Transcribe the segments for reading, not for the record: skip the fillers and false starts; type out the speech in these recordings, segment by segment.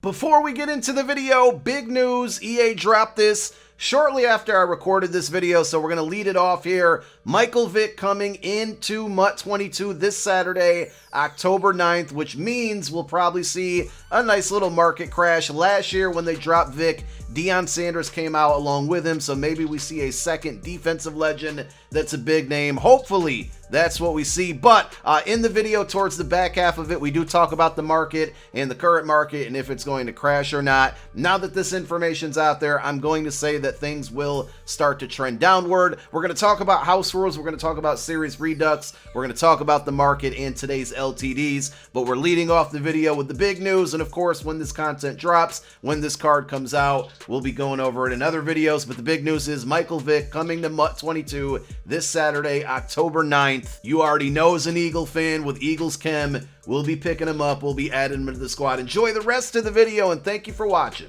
Before we get into the video, big news, EA dropped this shortly after I recorded this video, so we're going to lead it off here. Michael Vick coming into MUT 22 this Saturday, October 9th, which means we'll probably see a nice little market crash. Last year when they dropped Vick, Deion Sanders came out along with him, so maybe we see a second defensive legend that's a big name. Hopefully that's what we see, but in the video towards the back half of it, we do talk about the market and the current market and if it's going to crash or not. Now that this information's out there, I'm going to say that things will start to trend downward. We're going to talk about house rules, we're going to talk about series Redux, we're going to talk about the market and today's LTDs, but we're leading off the video with the big news, and of course when this content drops, when this card comes out, we'll be going over it in other videos. But the big news is Michael Vick coming to MUT 22 this Saturday, October 9th. You already know, as an Eagle fan with Eagles Chem, we'll be picking him up, we'll be adding him to the squad. Enjoy the rest of the video and thank you for watching.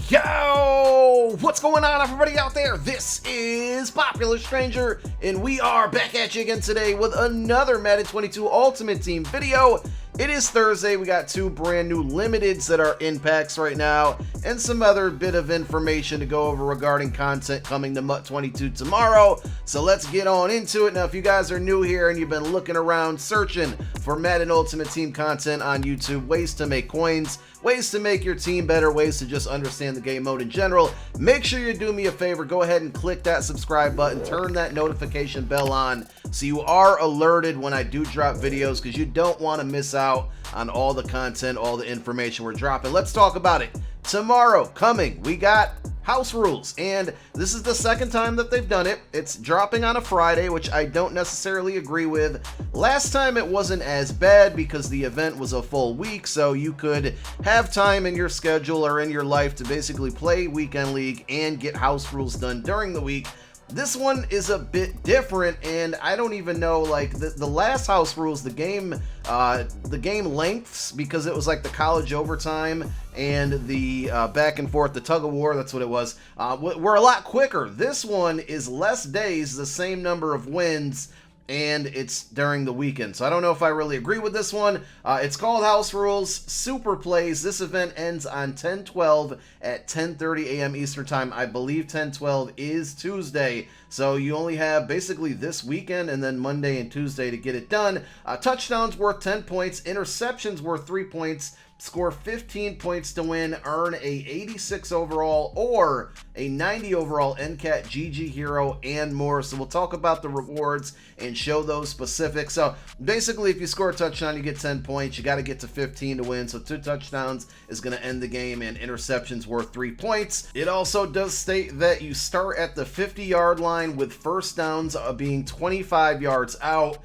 Yo, what's going on, everybody out there? This is Popular Stranger, and we are back at you again today with another Madden 22 Ultimate Team video. It is Thursday. We got two brand new limiteds that are in packs right now, and some other bit of information to go over regarding content coming to MUT 22 tomorrow. So let's get on into it. Now, if you guys are new here and you've been looking around searching for Madden Ultimate Team content on YouTube, ways to make coins, ways to make your team better, ways to just understand the game mode in general, make sure you do me a favor, go ahead and click that subscribe button, turn that notification bell on so you are alerted when I do drop videos, because you don't want to miss out on all the content, all the information we're dropping. Let's talk about it. Tomorrow coming, we got house rules, and this is the second time that they've done it. It's dropping on a Friday, which I don't necessarily agree with. Last time it wasn't as bad because the event was a full week, so you could have time in your schedule or in your life to basically play Weekend League and get house rules done during the week. This one is a bit different, and I don't even know, like, the last house rules, the game lengths, because it was like the college overtime and the back and forth, the tug of war, that's what it was, were a lot quicker. This one is less days, the same number of wins, and it's during the weekend. So I don't know if I really agree with this one. It's called House Rules Super Plays. This event ends on 10/12 at 10:30 a.m. Eastern Time. I believe 10/12 is Tuesday. So you only have basically this weekend and then Monday and Tuesday to get it done. Touchdowns worth 10 points. Interceptions worth 3 points. Score 15 points to win, earn a 86 overall or a 90 overall NCAT GG hero, and more. So we'll talk about the rewards and show those specifics. So basically, if you score a touchdown, you get 10 points. You got to get to 15 to win. So 2 touchdowns is going to end the game, and interceptions worth 3 points. It also does state that you start at the 50-yard line with first downs being 25 yards out.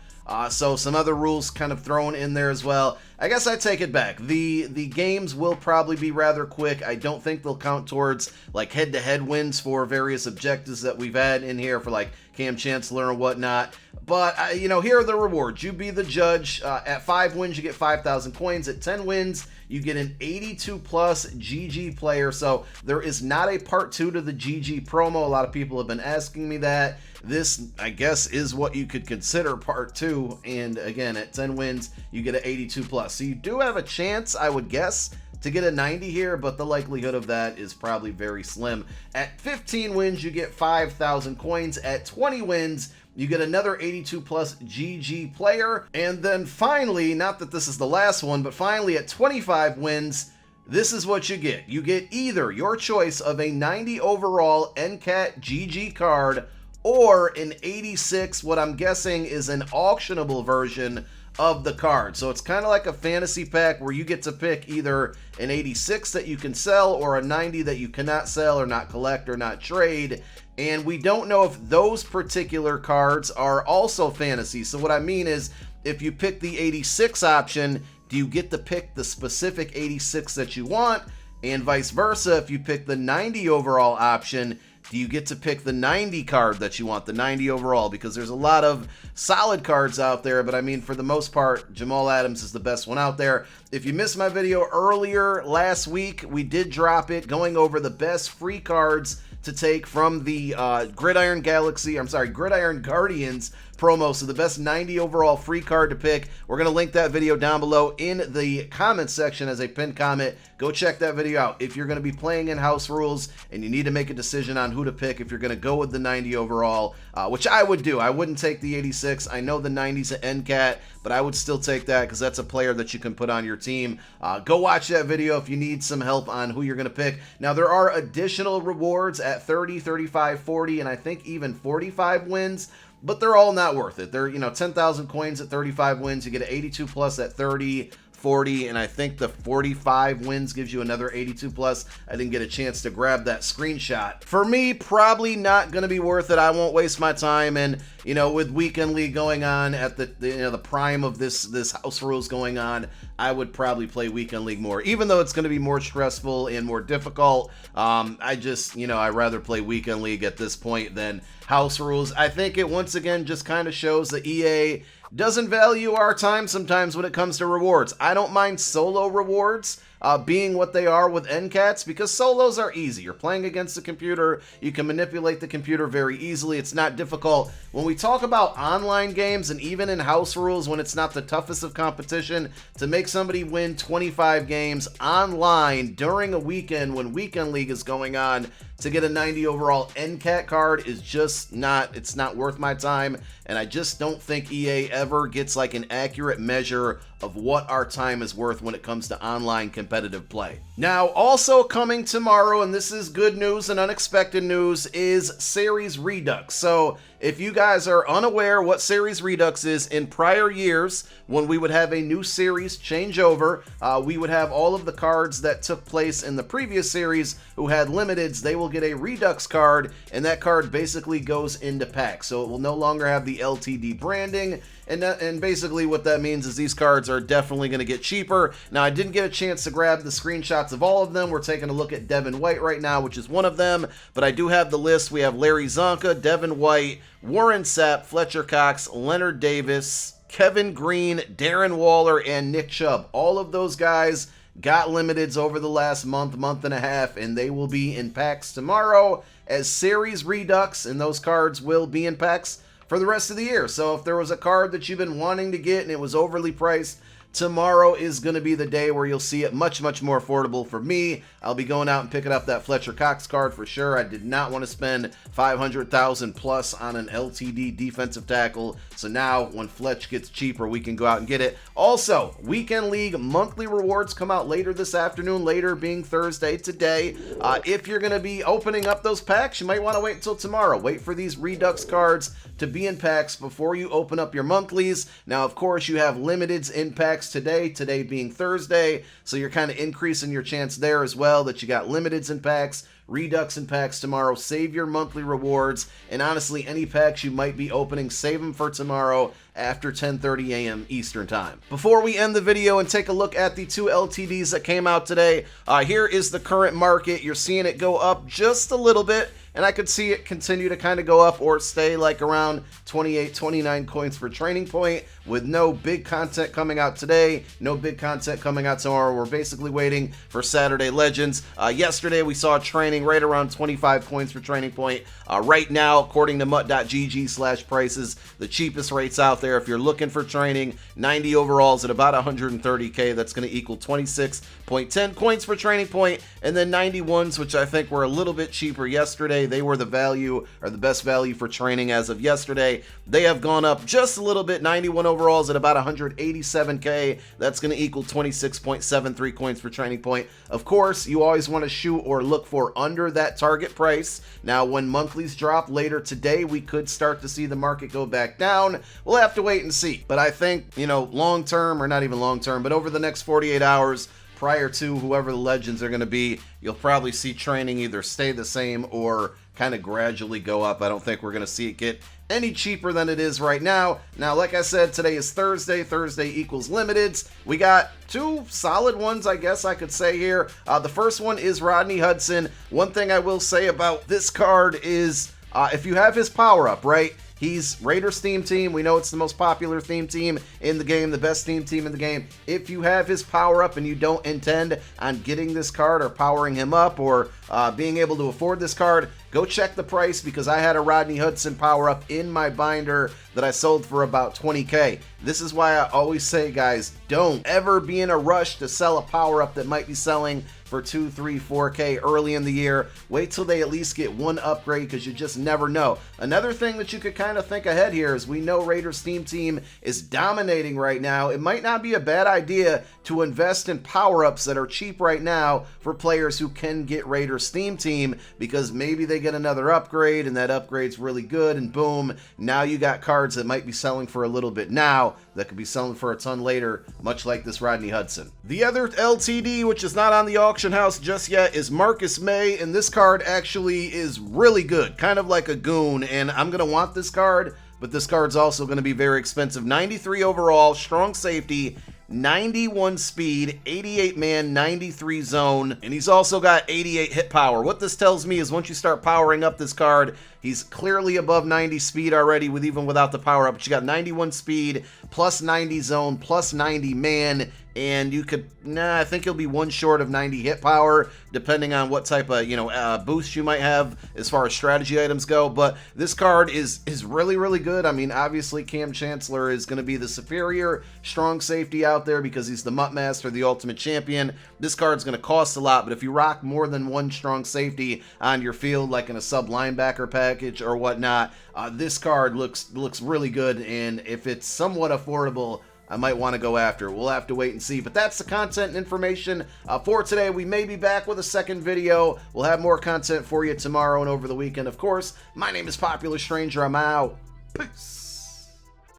So some other rules kind of thrown in there as well. I guess I take it back. The games will probably be rather quick. I don't think they'll count towards like head-to-head wins for various objectives that we've had in here for like Cam Chancellor and whatnot. But, you know, here are the rewards. You be the judge. At 5 wins, you get 5,000 coins. At 10 wins, you get an 82 plus GG player. So there is not a part 2 to the GG promo. A lot of people have been asking me that. This, I guess, is what you could consider part 2. And again, at 10 wins, you get an 82 plus. So you do have a chance, I would guess, to get a 90 here, but the likelihood of that is probably very slim. At 15 wins, you get 5,000 coins. At 20 wins, you get another 82 plus GG player. And then finally, not that this is the last one, but finally at 25 wins, this is what you get. You get either your choice of a 90 overall NCAT GG card or an 86, what I'm guessing is an auctionable version of the card. So it's kind of like a fantasy pack where you get to pick either an 86 that you can sell or a 90 that you cannot sell or not collect or not trade. And we don't know if those particular cards are also fantasy. So what I mean is, if you pick the 86 option, do you get to pick the specific 86 that you want? And vice versa, if you pick the 90 overall option, do you get to pick the 90 card that you want, the 90 overall? Because there's a lot of solid cards out there, but I mean, for the most part, Jamal Adams is the best one out there. If you missed my video earlier last week, we did drop it going over the best free cards to take from the Gridiron Guardians promo. So the best 90 overall free card to pick. We're going to link that video down below in the comment section as a pinned comment. Go check that video out. If you're going to be playing in house rules and you need to make a decision on who to pick, if you're going to go with the 90 overall, which I would do. I wouldn't take the 86. I know the 90's an NCAT, but I would still take that because that's a player that you can put on your team. Go watch that video if you need some help on who you're going to pick. Now, there are additional rewards at 30, 35, 40, and I think even 45 wins. But they're all not worth it. They're, 10,000 coins at 35 wins. You get an 82 plus at 30, 40, and I think the 45 wins gives you another 82 plus. I didn't get a chance to grab that screenshot. For me, probably not going to be worth it. I won't waste my time. And, with Weekend League going on at the prime of this house rules going on, I would probably play Weekend League more, even though it's going to be more stressful and more difficult. I'd rather play Weekend League at this point than house rules. I think it once again just kind of shows that EA doesn't value our time sometimes when it comes to rewards. I don't mind solo rewards being what they are with NCATs, because solos are easy. You're playing against the computer. You can manipulate the computer very easily. It's not difficult. When we talk about online games and even in house rules, when it's not the toughest of competition, to make somebody win 25 games online during a weekend when Weekend League is going on to get a 90 overall NCAT card is just it's not worth my time. And I just don't think EA ever gets like an accurate measure of what our time is worth when it comes to online competitive play. Now, also coming tomorrow, and this is good news and unexpected news, is Series Redux. So if you guys are unaware what Series Redux is, in prior years, when we would have a new series changeover, we would have all of the cards that took place in the previous series who had limiteds. They will get a Redux card, and that card basically goes into packs. So it will no longer have the LTD branding. And basically what that means is these cards are definitely going to get cheaper. Now, I didn't get a chance to grab the screenshots of all of them. We're taking a look at Devin White right now, which is one of them. But I do have the list. We have Larry Zonka, Devin White, Warren Sapp, Fletcher Cox, Leonard Davis, Kevin Green, Darren Waller, and Nick Chubb. All of those guys got limiteds over the last month and a half, and they will be in packs tomorrow as Series Redux, and those cards will be in packs for the rest of the year. So if there was a card that you've been wanting to get and it was overly priced, tomorrow is going to be the day where you'll see it much more affordable for me. I'll be going out and picking up that Fletcher Cox card for sure. I did not want to spend $500,000 plus on an LTD defensive tackle. So now when Fletch gets cheaper, we can go out and get it. Also, Weekend League monthly rewards come out later this afternoon, later being Thursday today. If you're going to be opening up those packs, you might want to wait until tomorrow. Wait for these Redux cards to be in packs before you open up your monthlies. Now, of course, you have limiteds in packs today being Thursday, so you're kind of increasing your chance there as well that you got limiteds in packs, Redux in packs tomorrow. Save your monthly rewards, and honestly, any packs you might be opening, save them for tomorrow after 10:30 a.m. Eastern Time. Before we end the video and take a look at the two LTDs that came out today, here is the current market. You're seeing it go up just a little bit, and I could see it continue to kind of go up or stay like around 28, 29 coins per training point with no big content coming out today, no big content coming out tomorrow. We're basically waiting for Saturday Legends. Yesterday we saw training right around 25 coins per training point. Right now, according to MUT.gg/prices, the cheapest rates out there, if you're looking for training, 90 overalls at about 130k. That's going to equal 26.10 coins per training point. And then 91s, which I think were a little bit cheaper yesterday. They were the value, or the best value for training as of yesterday. They have gone up just a little bit. 91 overalls at about 187k. That's going to equal 26.73 coins per training point. Of course, you always want to shoot or look for under that target price. Now, when monthlies drop later today, we could start to see the market go back down. We'll have to wait and see. But I think, long term, or not even long term, but over the next 48 hours, prior to whoever the legends are going to be, you'll probably see training either stay the same or kind of gradually go up. I don't think we're going to see it get any cheaper than it is right now. Now, like I said, today is Thursday. Thursday equals limiteds. We got two solid ones, I guess I could say here. The first one is Rodney Hudson. One thing I will say about this card is if you have his power-up, right? He's Raiders theme team. We know it's the most popular theme team in the game, the best theme team in the game. If you have his power up and you don't intend on getting this card or powering him up or being able to afford this card, go check the price, because I had a Rodney Hudson power up in my binder that I sold for about 20K. This is why I always say, guys, don't ever be in a rush to sell a power up that might be selling for 2, 3, 4K early in the year. Wait till they at least get one upgrade, because you just never know. Another thing that you could kind of think ahead here is we know Raiders theme team is dominating right now. It might not be a bad idea to invest in power-ups that are cheap right now for players who can get Raiders theme team, because maybe they get another upgrade and that upgrade's really good, and boom, now you got cards that might be selling for a little bit now that could be selling for a ton later, much like this Rodney Hudson. The other LTD, which is not on the auction house just yet, is Marcus May, and this card actually is really good, kind of like a goon, and I'm going to want this card, but this card's also going to be very expensive. 93 overall, strong safety, 91 speed, 88 man, 93 zone, and he's also got 88 hit power. What this tells me is once you start powering up this card, he's clearly above 90 speed already even without the power up. But you got 91 speed, plus 90 zone, plus 90 man, and you could, I think he'll be one short of 90 hit power, depending on what type of, boost you might have as far as strategy items go. But this card is really, really good. I mean, obviously, Cam Chancellor is going to be the superior strong safety out there because he's the MUT Master, the Ultimate Champion. This card's going to cost a lot, but if you rock more than one strong safety on your field, like in a sub linebacker package or whatnot, this card looks really good, and if it's somewhat affordable, I might want to go after it. We'll have to wait and see. But that's the content and information for today. We may be back with a second video. We'll have more content for you tomorrow and over the weekend, of course. My name is Popular Stranger. I'm out. Peace.